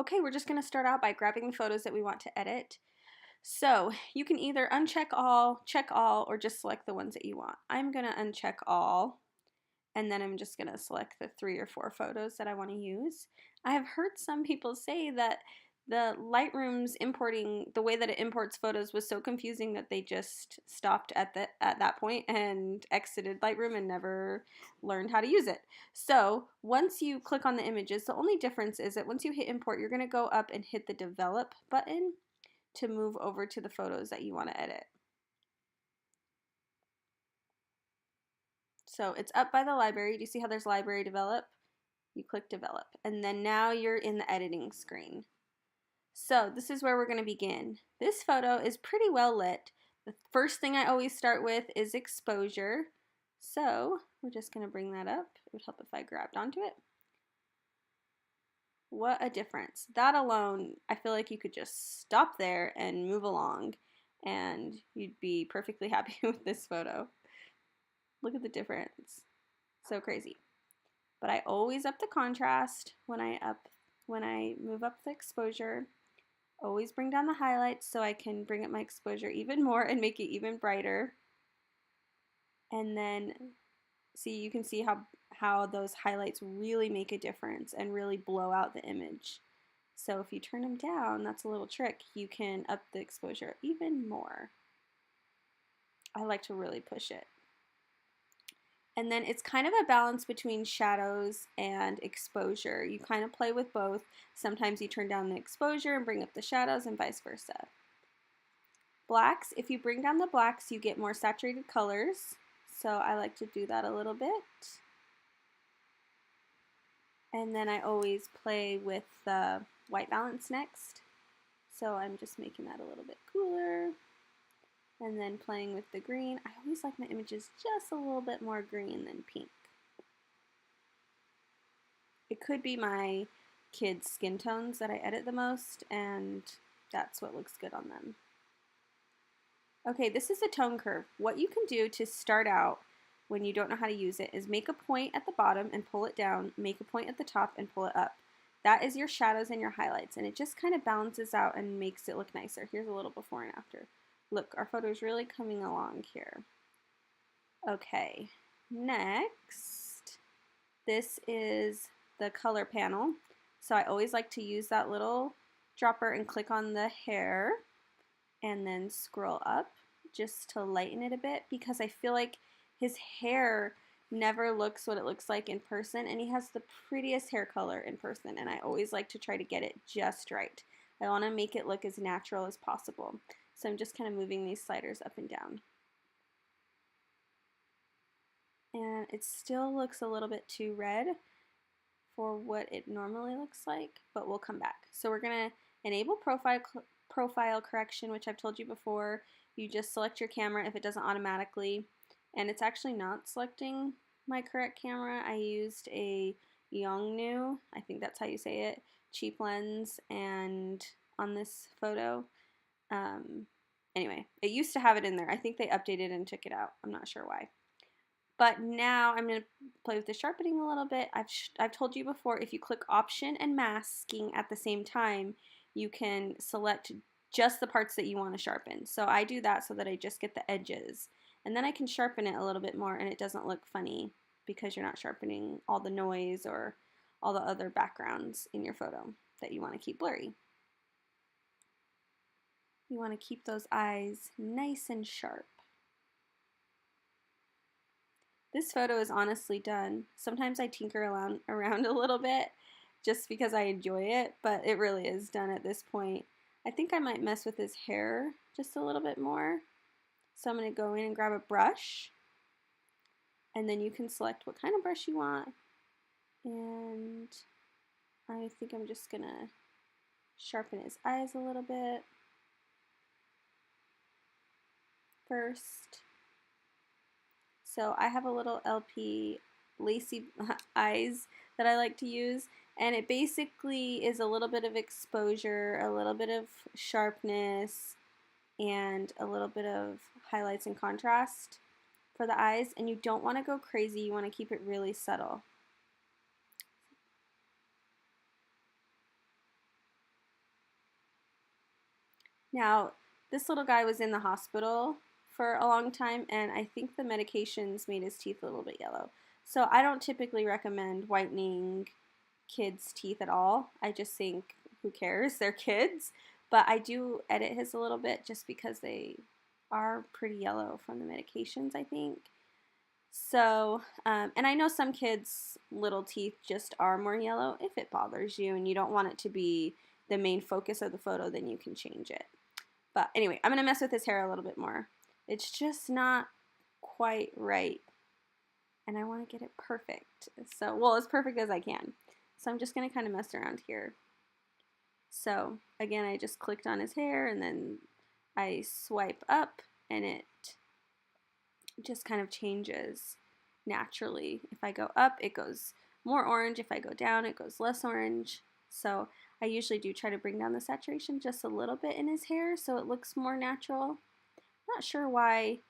Okay, we're just going to start out by grabbing the photos that we want to edit. So you can either uncheck all, check all, or just select the ones that you want. I'm going to uncheck all, and then I'm just going to select the 3 or 4 photos that I want to use. I have heard some people say that the Lightroom's importing, the way that it imports photos was so confusing that they just stopped at that point and exited Lightroom and never learned how to use it. So once you click on the images, the only difference is that once you hit import, you're going to go up and hit the develop button to move over to the photos that you want to edit. So it's up by the library. Do you see how there's library develop? You click develop, and then now you're in the editing screen. So this is where we're going to begin. This photo is pretty well lit. The first thing I always start with is exposure. So we're just going to bring that up. It would help if I grabbed onto it. What a difference. That alone, I feel like you could just stop there and move along and you'd be perfectly happy with this photo. Look at the difference. So crazy. But I always up the contrast when I move up the exposure. Always bring down the highlights so I can bring up my exposure even more and make it even brighter. And then see, you can see how those highlights really make a difference and really blow out the image. So if you turn them down, that's a little trick, you can up the exposure even more. I like to really push it. And then it's kind of a balance between shadows and exposure. You kind of play with both. Sometimes you turn down the exposure and bring up the shadows and vice versa. Blacks, if you bring down the blacks, you get more saturated colors. So I like to do that a little bit. And then I always play with the white balance next. So I'm just making that a little bit cooler. And then playing with the green. I always like my images just a little bit more green than pink. It could be my kids' skin tones that I edit the most, and that's what looks good on them. Okay, this is a tone curve. What you can do to start out when you don't know how to use it is make a point at the bottom and pull it down, make a point at the top and pull it up. That is your shadows and your highlights, and it just kind of balances out and makes it look nicer. Here's a little before and after. Look, our photo is really coming along here. Okay, next, this is the color panel. So I always like to use that little dropper and click on the hair and then scroll up just to lighten it a bit because I feel like his hair never looks what it looks like in person, and he has the prettiest hair color in person, and I always like to try to get it just right. I want to make it look as natural as possible. So I'm just kind of moving these sliders up and down. And it still looks a little bit too red for what it normally looks like, but we'll come back. So we're going to enable profile correction, which I've told you before. You just select your camera if it doesn't automatically, and it's actually not selecting my correct camera. I used a Yongnuo, I think that's how you say it, cheap lens, and on this photo. Anyway, it used to have it in there. I think they updated and took it out. I'm not sure why. But now I'm going to play with the sharpening a little bit. I've told you before, if you click option and masking at the same time, you can select just the parts that you want to sharpen. So I do that so that I just get the edges. And then I can sharpen it a little bit more and it doesn't look funny because you're not sharpening all the noise or all the other backgrounds in your photo that you want to keep blurry. You want to keep those eyes nice and sharp. This photo is honestly done. Sometimes I tinker around a little bit just because I enjoy it, but it really is done at this point. I think I might mess with his hair just a little bit more. So I'm going to go in and grab a brush, and then you can select what kind of brush you want. And I think I'm just going to sharpen his eyes a little bit first. So I have a little LP lacy eyes that I like to use, and it basically is a little bit of exposure, a little bit of sharpness, and a little bit of highlights and contrast for the eyes, and you don't want to go crazy, you want to keep it really subtle. Now, this little guy was in the hospital for a long time, and I think the medications made his teeth a little bit yellow. So I don't typically recommend whitening kids' teeth at all. I just think, who cares? They're kids. But I do edit his a little bit just because they are pretty yellow from the medications, I think. So, and I know some kids' little teeth just are more yellow. If it bothers you and you don't want it to be the main focus of the photo, then you can change it. But anyway, I'm going to mess with his hair a little bit more. It's just not quite right. And I want to get it perfect. So, well, as perfect as I can. So I'm just going to kind of mess around here. So again, I just clicked on his hair and then I swipe up and it just kind of changes naturally. If I go up, it goes more orange. If I go down, it goes less orange. So I usually do try to bring down the saturation just a little bit in his hair so it looks more natural. Not sure why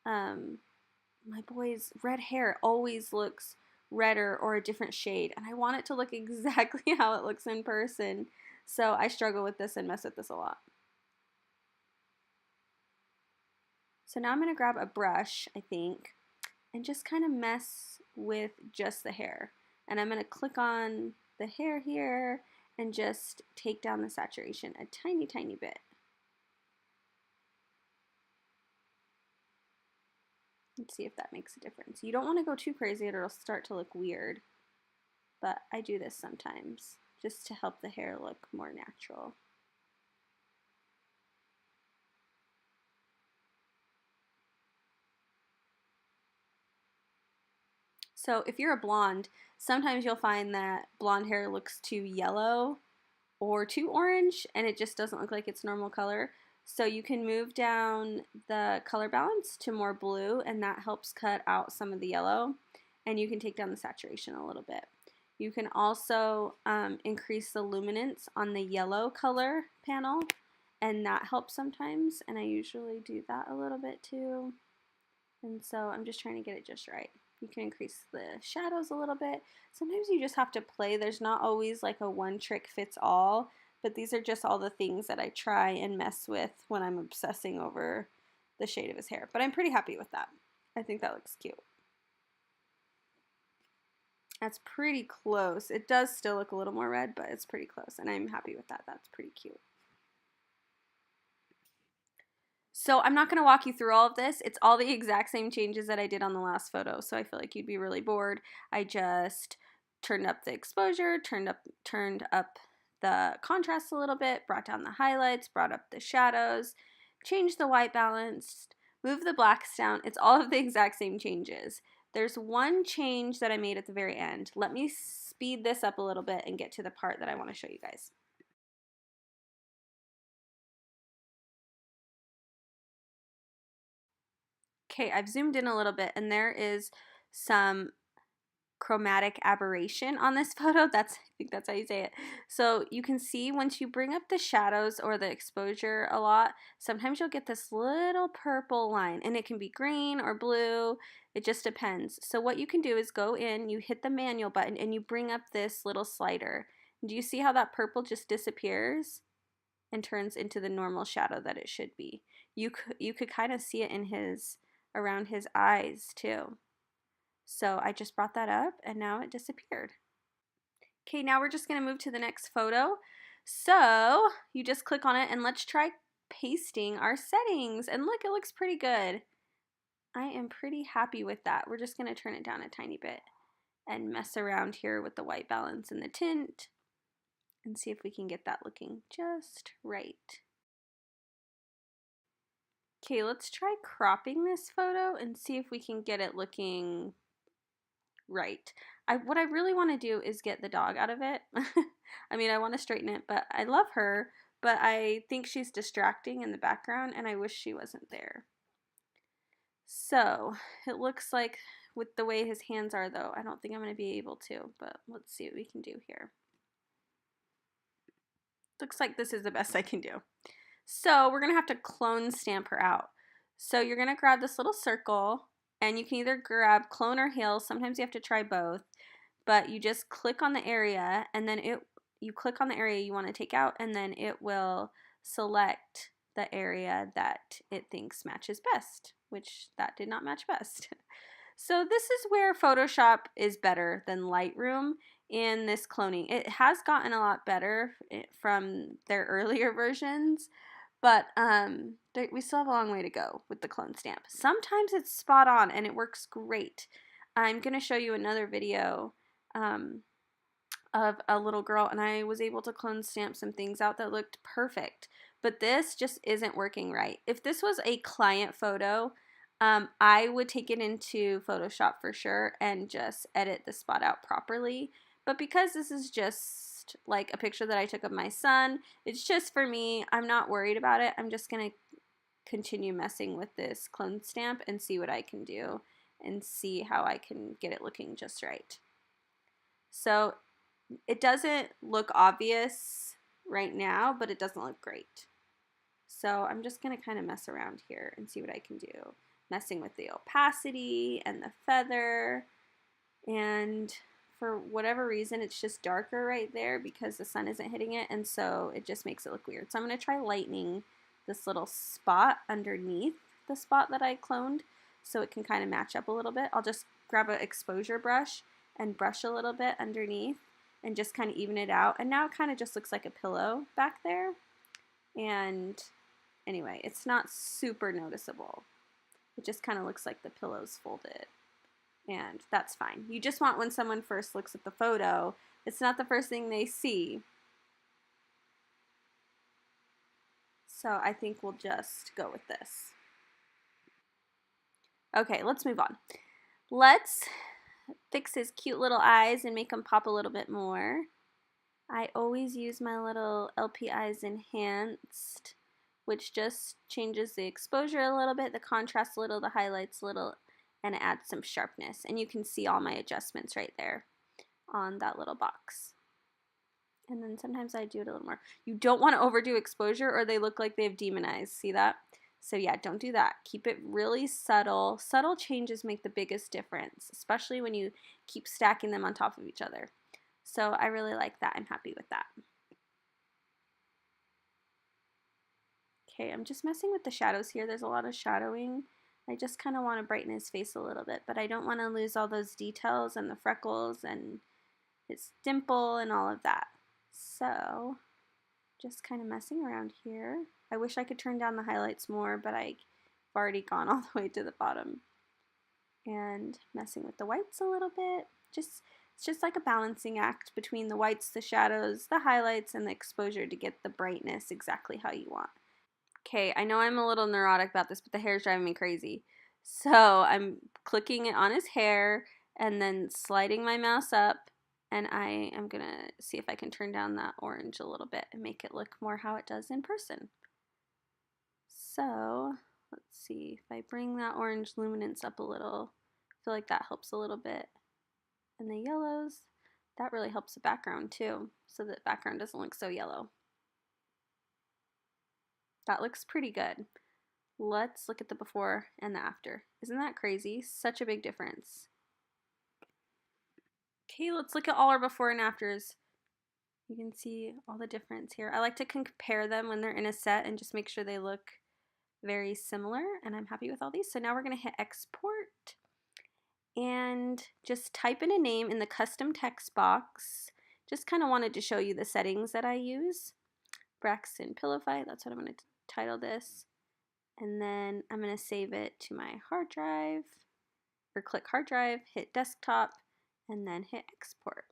my boy's red hair always looks redder or a different shade, and I want it to look exactly how it looks in person. So I struggle with this and mess with this a lot. So now I'm going to grab a brush, I think, and just kind of mess with just the hair. And I'm going to click on the hair here and just take down the saturation a tiny, tiny bit. Let's see if that makes a difference. You don't want to go too crazy or it'll start to look weird. But I do this sometimes just to help the hair look more natural. So if you're a blonde, sometimes you'll find that blonde hair looks too yellow or too orange and it just doesn't look like its normal color. So you can move down the color balance to more blue and that helps cut out some of the yellow, and you can take down the saturation a little bit. You can also increase the luminance on the yellow color panel, and that helps sometimes, and I usually do that a little bit too. And so I'm just trying to get it just right. You can increase the shadows a little bit. Sometimes you just have to play. There's not always like a one trick fits all, but these are just all the things that I try and mess with when I'm obsessing over the shade of his hair. But I'm pretty happy with that. I think that looks cute. That's pretty close. It does still look a little more red, but it's pretty close, and I'm happy with that. That's pretty cute. So I'm not going to walk you through all of this. It's all the exact same changes that I did on the last photo, so I feel like you'd be really bored. I just turned up the exposure, turned up the contrast a little bit, brought down the highlights, brought up the shadows, changed the white balance, moved the blacks down. It's all of the exact same changes. There's one change that I made at the very end. Let me speed this up a little bit and get to the part that I want to show you guys. Okay, I've zoomed in a little bit and there is some chromatic aberration on this photo. I think that's how you say it. So you can see once you bring up the shadows or the exposure a lot, sometimes you'll get this little purple line, and it can be green or blue. It just depends. So what you can do is go in, you hit the manual button, and you bring up this little slider. Do you see how that purple just disappears and turns into the normal shadow that it should be? You could kind of see it in around his eyes too. So I just brought that up and now it disappeared. Okay, now we're just going to move to the next photo. So you just click on it and let's try pasting our settings. And look, it looks pretty good. I am pretty happy with that. We're just going to turn it down a tiny bit and mess around here with the white balance and the tint and see if we can get that looking just right. Okay, let's try cropping this photo and see if we can get it looking right. What I really want to do is get the dog out of it. I mean, I want to straighten it, but I love her, but I think she's distracting in the background and I wish she wasn't there. So it looks like with the way his hands are though, I don't think I'm going to be able to, but let's see what we can do here. Looks like this is the best I can do. So we're going to have to clone stamp her out. So you're going to grab this little circle, and you can either grab clone or heal. Sometimes you have to try both, but you just click on the area and then you click on the area you want to take out, and then it will select the area that it thinks matches best, which that did not match best. So this is where Photoshop is better than Lightroom in this cloning. It has gotten a lot better from their earlier versions, but we still have a long way to go with the clone stamp. Sometimes it's spot on and it works great. I'm going to show you another video of a little girl, and I was able to clone stamp some things out that looked perfect. But this just isn't working right. If this was a client photo, I would take it into Photoshop for sure and just edit the spot out properly. But because this is just like a picture that I took of my son, it's just for me. I'm not worried about it. I'm just going to continue messing with this clone stamp and see what I can do and see how I can get it looking just right. So it doesn't look obvious right now, but it doesn't look great. So I'm just going to kind of mess around here and see what I can do. Messing with the opacity and the feather, and for whatever reason it's just darker right there because the sun isn't hitting it, and so it just makes it look weird. So I'm going to try lightening this little spot underneath the spot that I cloned so it can kind of match up a little bit. I'll just grab an exposure brush and brush a little bit underneath and just kind of even it out, and now it kind of just looks like a pillow back there. And anyway, it's not super noticeable. It just kind of looks like the pillow's folded, and that's fine. You just want, when someone first looks at the photo, it's not the first thing they see. So I think we'll just go with this. Okay, let's move on. Let's fix his cute little eyes and make them pop a little bit more. I always use my little LP Eyes Enhanced, which just changes the exposure a little bit, the contrast a little, the highlights a little, and it adds some sharpness. And you can see all my adjustments right there on that little box. And then sometimes I do it a little more. You don't want to overdo exposure or they look like they have demon eyes. See that? So yeah, don't do that. Keep it really subtle. Subtle changes make the biggest difference, especially when you keep stacking them on top of each other. So I really like that. I'm happy with that. Okay, I'm just messing with the shadows here. There's a lot of shadowing. I just kind of want to brighten his face a little bit, but I don't want to lose all those details and the freckles and his dimple and all of that. So just kind of messing around here. I wish I could turn down the highlights more, but I've already gone all the way to the bottom. And messing with the whites a little bit. It's just like a balancing act between the whites, the shadows, the highlights, and the exposure to get the brightness exactly how you want. Okay, I know I'm a little neurotic about this, but the hair is driving me crazy. So I'm clicking it on his hair and then sliding my mouse up, and I am going to see if I can turn down that orange a little bit and make it look more how it does in person. So let's see, if I bring that orange luminance up a little, I feel like that helps a little bit. And the yellows, that really helps the background too, so that the background doesn't look so yellow. That looks pretty good. Let's look at the before and the after. Isn't that crazy? Such a big difference. Okay, let's look at all our before and afters. You can see all the difference here. I like to compare them when they're in a set and just make sure they look very similar, and I'm happy with all these. So now we're going to hit export and just type in a name in the custom text box. Just kind of wanted to show you the settings that I use. Braxton Pillow Fight, that's what I'm going to title this. And then I'm going to save it to my hard drive, or click hard drive, hit desktop, and then hit export.